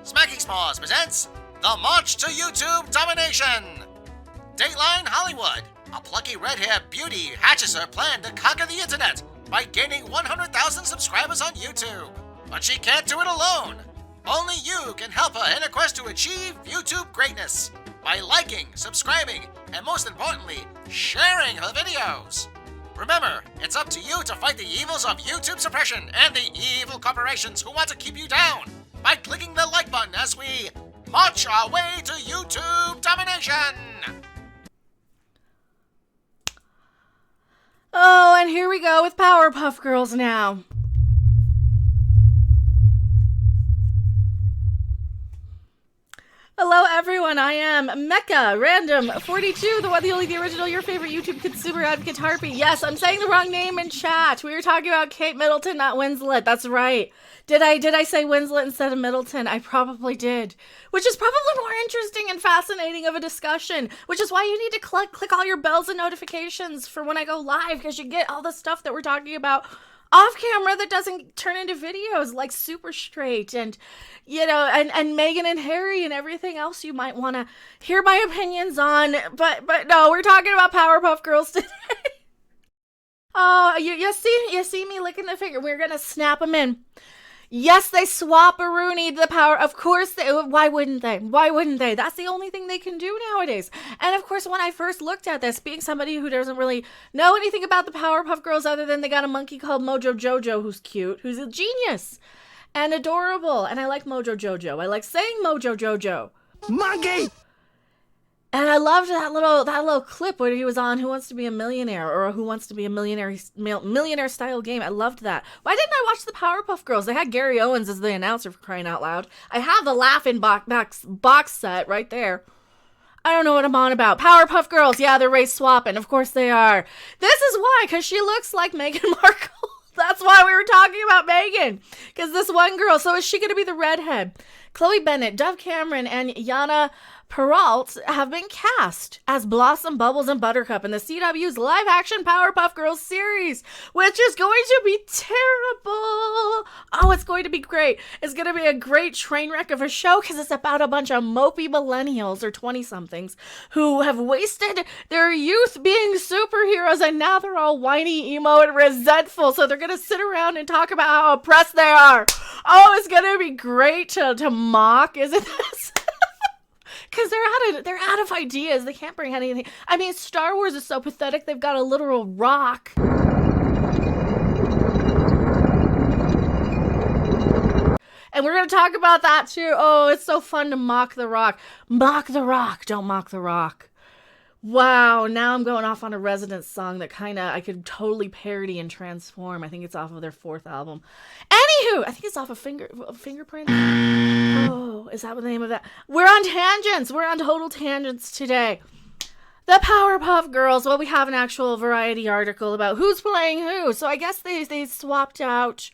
Smacking S'mores presents The March to YouTube Domination. Dateline Hollywood. A plucky red-haired beauty hatches her plan to conquer the internet by gaining 100,000 subscribers on YouTube. But she can't do it alone. Only you can help her in her quest to achieve YouTube greatness by liking, subscribing, and most importantly, sharing her videos. Remember, it's up to you to fight the evils of YouTube suppression and the evil corporations who want to keep you down by clicking the like button as we march our way to YouTube domination. Oh, and here we go with Powerpuff Girls now. Hello everyone, I am Mecca Random 42, the one, the only, the original, your favorite YouTube consumer advocate harpy. Yes, I'm saying the wrong name in chat. We were talking about Kate Middleton, not Winslet. That's right. Did I say Winslet instead of Middleton? I probably did. Which is probably more interesting and fascinating of a discussion. Which is why you need to click all your bells and notifications for when I go live, because you get all the stuff that we're talking about off camera that doesn't turn into videos, like Super Straight and, you know, and Meghan and Harry and everything else you might want to hear my opinions on. But no, we're talking about Powerpuff Girls today. Oh, you see me licking the finger. We're going to snap them in. Yes, they swap a Rooney the power. Of course, why wouldn't they? Why wouldn't they? That's the only thing they can do nowadays. And of course, when I first looked at this, being somebody who doesn't really know anything about the Powerpuff Girls other than they got a monkey called Mojo Jojo who's cute, who's a genius and adorable. And I like Mojo Jojo. I like saying Mojo Jojo. Monkey! And I loved that little clip where he was on Who Wants to Be a Millionaire or Who Wants to Be a Millionaire style game. I loved that. Why didn't I watch the Powerpuff Girls? They had Gary Owens as the announcer, for crying out loud. I have the Laughing box set right there. I don't know what I'm on about. Powerpuff Girls, yeah, they're race swapping. Of course they are. This is why, because she looks like Meghan Markle. That's why we were talking about Meghan. Because this one girl, so is she going to be the redhead? Chloe Bennett, Dove Cameron, and Yana Peralt have been cast as Blossom, Bubbles, and Buttercup in the CW's live-action Powerpuff Girls series, which is going to be terrible. Oh, it's going to be great. It's going to be a great train wreck of a show because it's about a bunch of mopey millennials or 20-somethings who have wasted their youth being superheroes, and now they're all whiny, emo, and resentful, so they're going to sit around and talk about how oppressed they are. Oh, it's going to be great to mock, isn't this? Because they're out of ideas. They can't bring anything. I mean, Star Wars is so pathetic. They've got a literal rock. And we're going to talk about that too. Oh, it's so fun to mock the rock. Mock the rock. Don't mock the rock. Wow, now I'm going off on a Residents song that I could totally parody and transform. I think it's off of their 4th album. Anywho, I think it's off of Fingerprint. Oh, is that the name of that? We're on tangents. We're on total tangents today. The Powerpuff Girls. Well, we have an actual Variety article about who's playing who. So I guess they swapped out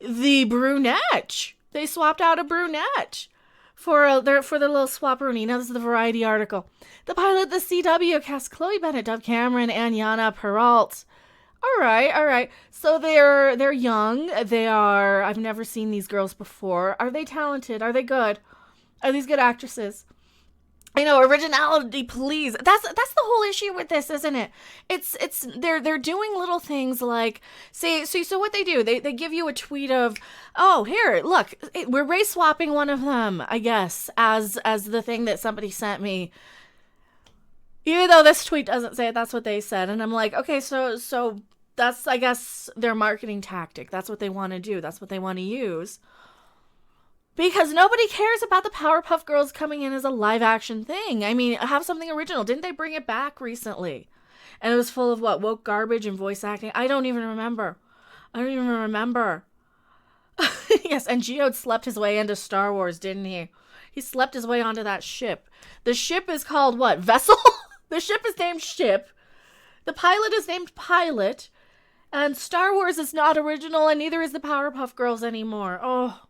the brunette. They swapped out a brunette for their little swap-rooney. Now, this is the Variety article. The pilot, the CW, cast Chloe Bennett, Dove Cameron, and Yana Peralt. All right. So they're young. I've never seen these girls before. Are they talented? Are they good? Are these good actresses? I know, originality, please. That's the whole issue with this, isn't it? They're doing little things like, so what they do, they give you a tweet of, oh, here, look, we're race swapping one of them, I guess, as the thing that somebody sent me. Even though this tweet doesn't say it, that's what they said. And I'm like, okay, so that's, I guess, their marketing tactic. That's what they want to do. That's what they want to use. Because nobody cares about the Powerpuff Girls coming in as a live-action thing. I mean, have something original. Didn't they bring it back recently? And it was full of, what, woke garbage and voice acting? I don't even remember. Yes, and Geode slept his way into Star Wars, didn't he? He slept his way onto that ship. The ship is called, what, Vessel? The ship is named Ship. The pilot is named Pilot. And Star Wars is not original, and neither is the Powerpuff Girls anymore. Oh,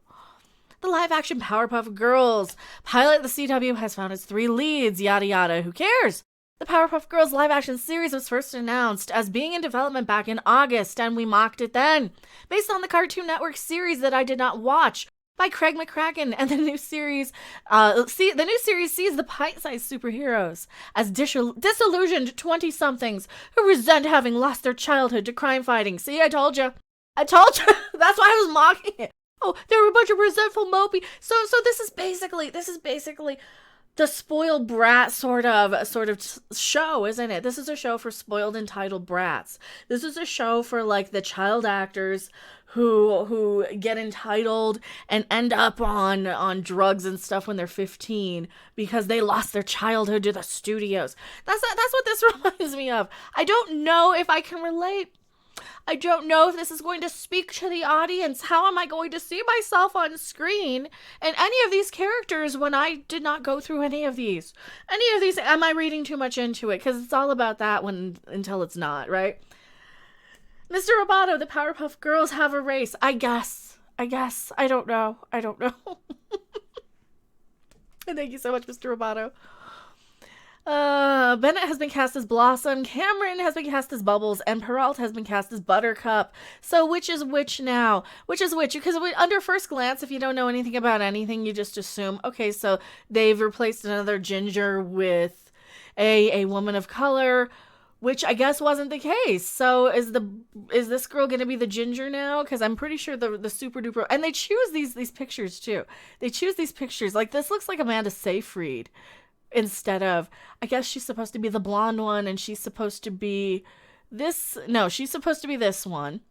the live-action Powerpuff Girls. Pilot the CW has found its 3 leads, yada yada. Who cares? The Powerpuff Girls live-action series was first announced as being in development back in August, and we mocked it then. Based on the Cartoon Network series that I did not watch, by Craig McCracken, and the new series sees the pint-sized superheroes as disillusioned 20-somethings who resent having lost their childhood to crime fighting. See, I told you. That's why I was mocking it. Oh, they're a bunch of resentful mopey. So this is basically the spoiled brat sort of show, isn't it? This is a show for spoiled entitled brats. This is a show for like the child actors who get entitled and end up on drugs and stuff when they're 15 because they lost their childhood to the studios. That's what this reminds me of. I don't know if I can relate. I don't know if this is going to speak to the audience. How am I going to see myself on screen and any of these characters when I did not go through any of these? Am I reading too much into it? Because it's all about that until it's not, right? Mr. Roboto, the Powerpuff Girls have a race. I guess. I don't know. And thank you so much, Mr. Roboto. Bennett has been cast as Blossom, Cameron has been cast as Bubbles, and Peralta has been cast as Buttercup. So which is which now? Which is which? Because under first glance, if you don't know anything about anything, you just assume, okay, so they've replaced another ginger with a woman of color, which I guess wasn't the case. So is this girl going to be the ginger now? Because I'm pretty sure the super duper, and they choose these pictures too. They choose these pictures. Like, this looks like Amanda Seyfried. Instead of, I guess she's supposed to be the blonde one, and she's supposed to be she's supposed to be this one.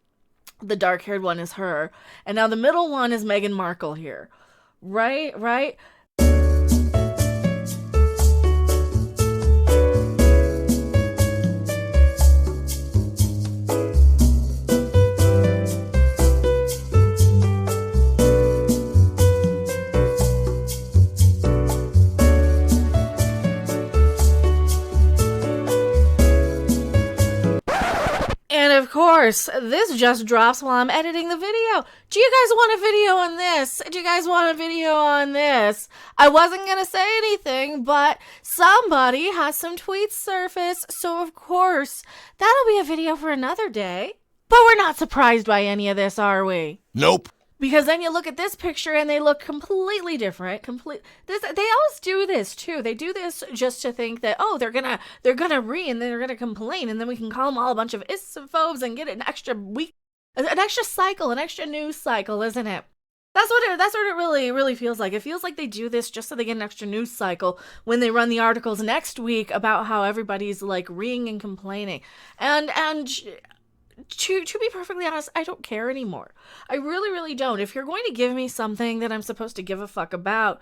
The dark-haired one is her. And now the middle one is Meghan Markle here. Right? Of course, this just drops while I'm editing the video. Do you guys want a video on this? Do you guys want a video on this? I wasn't going to say anything, but somebody has some tweets surface, so of course, that'll be a video for another day. But we're not surprised by any of this, are we? Nope. Because then you look at this picture and they look completely different. They always do this too. They do this just to think that, oh, they're gonna and they're gonna complain, and then we can call them all a bunch of isophobes and get an extra week, an extra cycle, an extra news cycle, isn't it? That's what it really feels like. It feels like they do this just so they get an extra news cycle when they run the articles next week about how everybody's like reeing and complaining. And to be perfectly honest, I don't care anymore. I really don't. If you're going to give me something that I'm supposed to give a fuck about,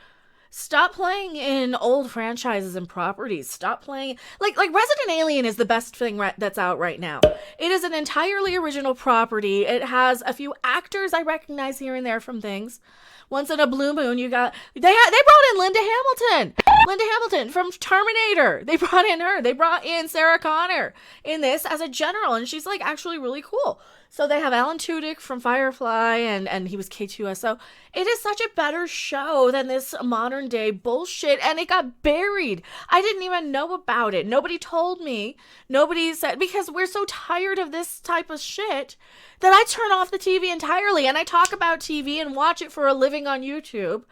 stop playing in old franchises and properties. Stop playing like Resident Alien is the best thing that's out right now. It is an entirely original property. It has a few actors I recognize here and there from things. Once in a blue moon, they brought in Linda Hamilton from Terminator. They brought in her. They brought in Sarah Connor in this as a general, and she's like actually really cool. So they have Alan Tudyk from Firefly, and he was K2SO. It is such a better show than this modern day bullshit, and it got buried. I didn't even know about it. Nobody told me. Nobody said, because we're so tired of this type of shit that I turn off the TV entirely, and I talk about TV and watch it for a living on YouTube.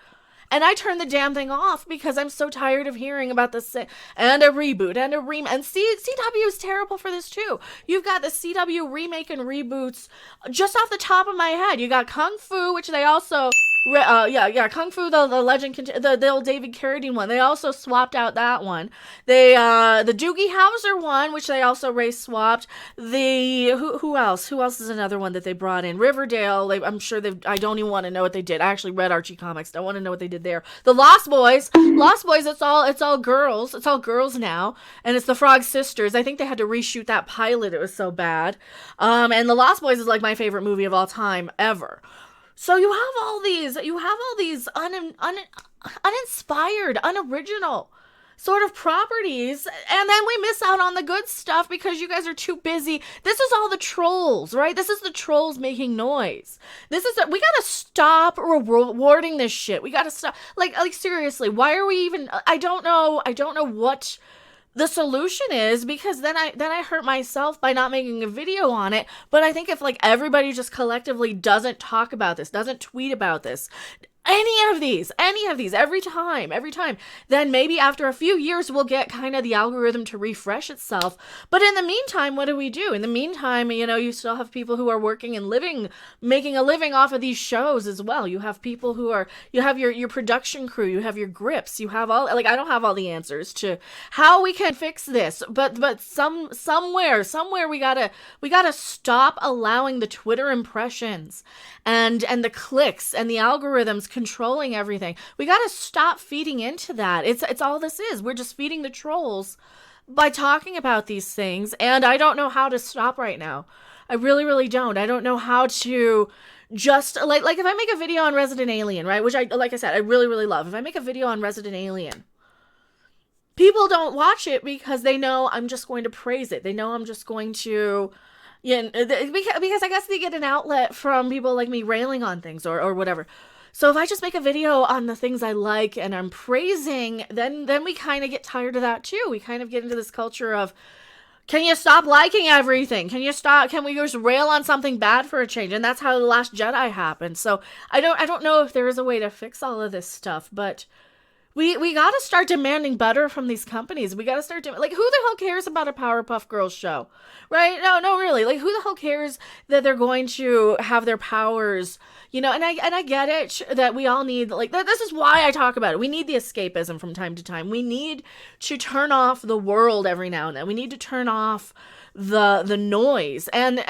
And I turn the damn thing off because I'm so tired of hearing about this and a reboot and a remake. And CW is terrible for this too. You've got the CW remake and reboots just off the top of my head. You got Kung Fu, which they also Kung Fu, the legend, the old David Carradine one. They also swapped out that one. They the Doogie Howser one, which they also race swapped. The who else? Who else is another one that they brought in? Riverdale. I'm sure I don't even want to know what they did. I actually read Archie comics. Don't want to know what they did there. The Lost Boys. It's all girls. It's all girls now, and it's the Frog Sisters. I think they had to reshoot that pilot. It was so bad. And the Lost Boys is like my favorite movie of all time ever. So you have all these uninspired, unoriginal sort of properties, and then we miss out on the good stuff because you guys are too busy. This is all the trolls, right? This is the trolls making noise. We gotta stop rewarding this shit. We gotta stop. Like seriously, why are we even? I don't know what the solution is, because then I hurt myself by not making a video on it. But I think if like everybody just collectively doesn't talk about this, doesn't tweet about this, any of these, every time, then maybe after a few years we'll get kind of the algorithm to refresh itself. But in the meantime, what do we do? In the meantime, you still have people who are working and making a living off of these shows as well. You have people you have your production crew, you have your grips, you have all, I don't have all the answers to how we can fix this, but somewhere we gotta stop allowing the Twitter impressions and the clicks and the algorithms controlling everything. We gotta stop feeding into that. It's all this is. We're just feeding the trolls by talking about these things, and I don't know how to stop right now. I really, really don't. I don't know how to just, like if I make a video on Resident Alien, right, which like I said, I really, really love. If I make a video on Resident Alien, people don't watch it because they know I'm just going to praise it. They know I'm just going to, because I guess they get an outlet from people like me railing on things or whatever. So if I just make a video on the things I like and I'm praising, then we kind of get tired of that too. We kind of get into this culture of, can you stop liking everything? Can we just rail on something bad for a change? And that's how The Last Jedi happened. So I don't know if there is a way to fix all of this stuff, but we got to start demanding better from these companies. We got to start who the hell cares about a Powerpuff Girls show, right? No, really. Who the hell cares that they're going to have their powers, and I get it that we all need, this is why I talk about it. We need the escapism from time to time. We need to turn off the world every now and then. We need to turn off the noise and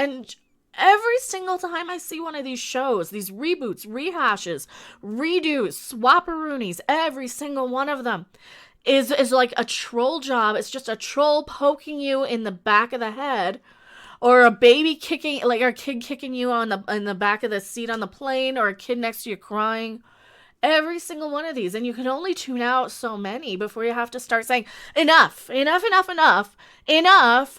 every single time I see one of these shows, these reboots, rehashes, redos, swapperoonies, every single one of them is like a troll job. It's just a troll poking you in the back of the head, or a baby kicking, or a kid kicking you in the back of the seat on the plane, or a kid next to you crying. Every single one of these, and you can only tune out so many before you have to start saying, enough,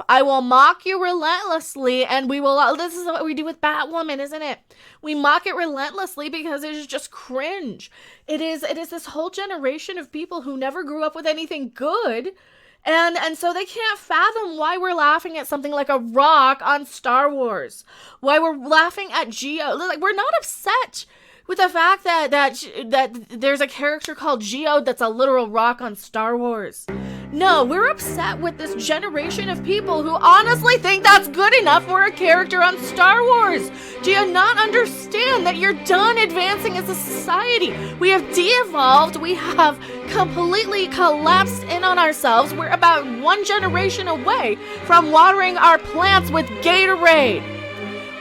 I will mock you relentlessly, and we will, this is what we do with Batwoman, isn't it? We mock it relentlessly because it is just cringe. It is this whole generation of people who never grew up with anything good, and so they can't fathom why we're laughing at something like a rock on Star Wars, why we're laughing at Geo. We're not upset with the fact that there's a character called Geode that's a literal rock on Star Wars. No, we're upset with this generation of people who honestly think that's good enough for a character on Star Wars. Do you not understand that you're done advancing as a society? We have de-evolved. We have completely collapsed in on ourselves. We're about one generation away from watering our plants with Gatorade.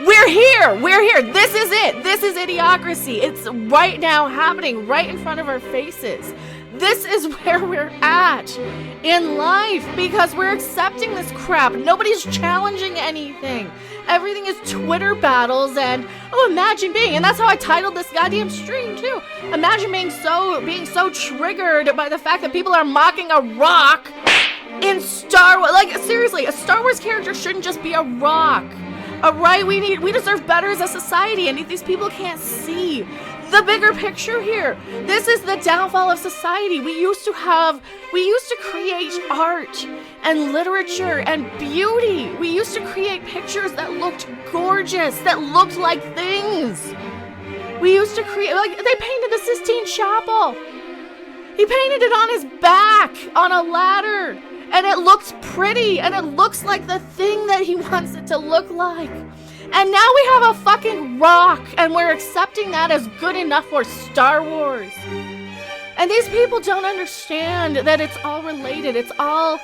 We're here. This is it. This is idiocracy. It's right now happening right in front of our faces. This is where we're at in life because we're accepting this crap. Nobody's challenging anything. Everything is Twitter battles and imagine being, and that's how I titled this goddamn stream too. Imagine being so triggered by the fact that people are mocking a rock in Star Wars. Seriously, a Star Wars character shouldn't just be a rock. Alright, we deserve better as a society, and these people can't see the bigger picture here. This is the downfall of society. We used to create art and literature and beauty. We used to create pictures that looked gorgeous, that looked like things. We used to create, they painted the Sistine Chapel. He painted it on his back, on a ladder. And it looks pretty, and it looks like the thing that he wants it to look like. And now we have a fucking rock, and we're accepting that as good enough for Star Wars. And these people don't understand that it's all related. It's all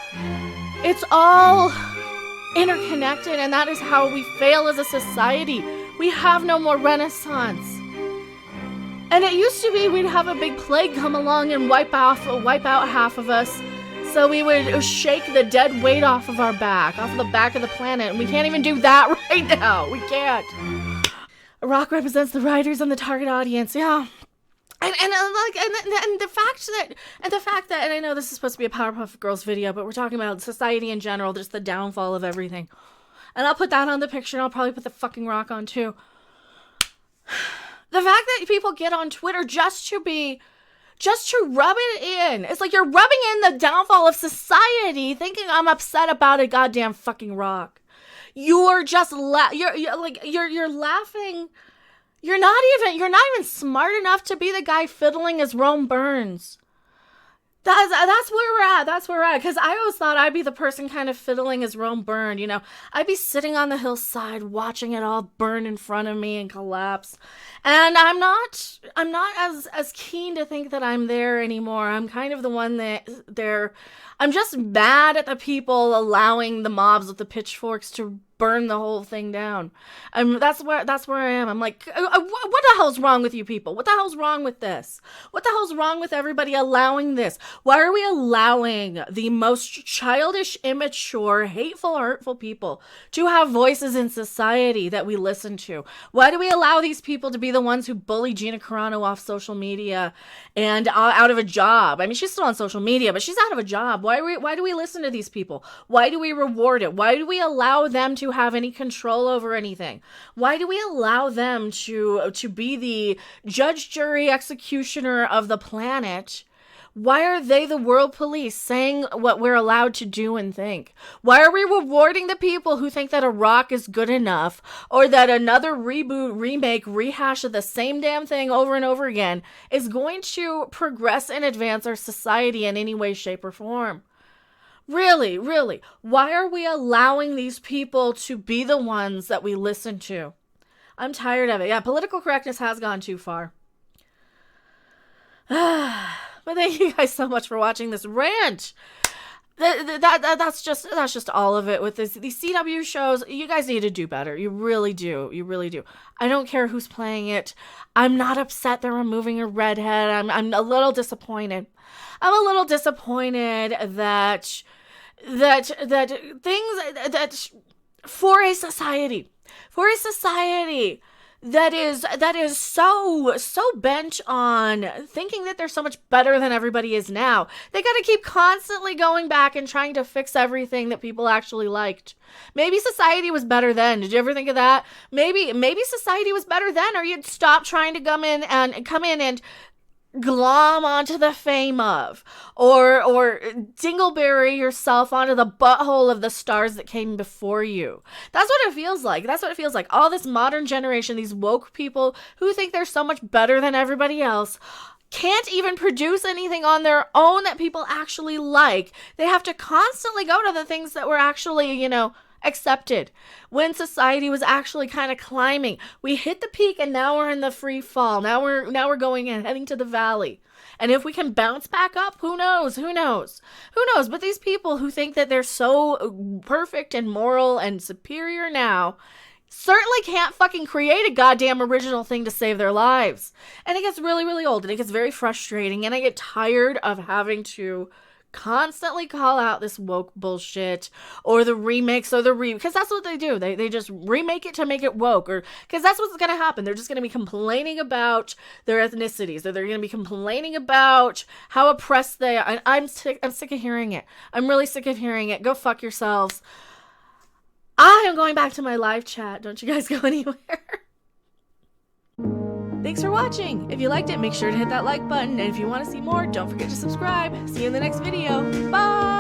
interconnected, and that is how we fail as a society. We have no more Renaissance. And it used to be we'd have a big plague come along and wipe out half of us. So we would shake the dead weight off of our back, off of the back of the planet, and we can't even do that right now. We can't. A rock represents the writers and the target audience, yeah. And the fact that, and I know this is supposed to be a Powerpuff Girls video, but we're talking about society in general, just the downfall of everything. And I'll put that on the picture, and I'll probably put the fucking rock on too. The fact that people get on Twitter just to rub it in. It's like you're rubbing in the downfall of society, thinking I'm upset about a goddamn fucking rock. You're just you're laughing. You're not even smart enough to be the guy fiddling as Rome burns. That's where we're at. That's where we're at. Because I always thought I'd be the person kind of fiddling as Rome burned. You know, I'd be sitting on the hillside watching it all burn in front of me and collapse. And I'm not as keen to think that I'm there anymore. I'm kind of the one that I'm just mad at the people allowing the mobs with the pitchforks to burn the whole thing down. That's where I am. I'm like, what the hell's wrong with you people? What the hell's wrong with this? What the hell's wrong with everybody allowing this? Why are we allowing the most childish, immature, hateful, hurtful people to have voices in society that we listen to? Why do we allow these people to be the ones who bully Gina Carano off social media and out of a job? I mean, she's still on social media, but she's out of a job. Why do we listen to these people? Why do we reward it? Why do we allow them to have any control over anything? Why do we allow them to be the judge, jury, executioner of the planet? Why are they the world police saying what we're allowed to do and think? Why are we rewarding the people who think that a rock is good enough, or that another reboot, remake, rehash of the same damn thing over and over again is going to progress and advance our society in any way, shape, or form? Really, really, why are we allowing these people to be the ones that we listen to? I'm tired of it. Yeah, political correctness has gone too far. But thank you guys so much for watching this rant. That's just all of it with these CW shows. You guys need to do better. You really do. You really do. I don't care who's playing it. I'm not upset they're removing a redhead. I'm a little disappointed. I'm a little disappointed that things that for a society that is so bent on thinking that they're so much better than everybody is now. They got to keep constantly going back and trying to fix everything that people actually liked. Maybe society was better then. Did you ever think of that? Maybe society was better then, or you'd stop trying to come in and glom onto the fame of, or dingleberry yourself onto the butthole of the stars that came before you. That's what it feels like. That's what it feels like. All this modern generation, these woke people who think they're so much better than everybody else, can't even produce anything on their own that people actually like. They have to constantly go to the things that were actually, accepted when society was actually kind of climbing. We hit the peak and now we're in the free fall. Now we're going and heading to the valley. And if we can bounce back up, who knows? But these people who think that they're so perfect and moral and superior now certainly can't fucking create a goddamn original thing to save their lives. And it gets really, really old, and it gets very frustrating, and I get tired of having to constantly call out this woke bullshit or the remakes or because that's what they do. They just remake it to make it woke, or because that's what's going to happen. They're just going to be complaining about their ethnicities, or they're going to be complaining about how oppressed they are. And I'm sick of hearing it. I'm really sick of hearing it. Go fuck yourselves. I am going back to my live chat. Don't you guys go anywhere. Thanks for watching. If you liked it, make sure to hit that like button. And if you want to see more, don't forget to subscribe. See you in the next video. Bye!